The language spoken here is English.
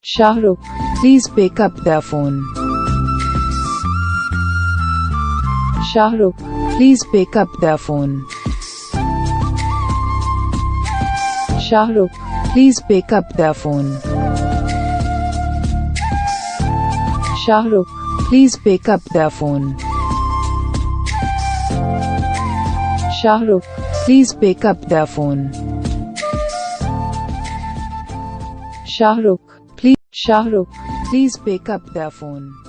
Shahrukh, please pick up the phone. Shahrukh, please pick up the phone. Shahrukh, please pick up the phone. Shahrukh, please pick up the phone. Shahrukh, please pick up the phone. Shahrukh, please pick up the phone.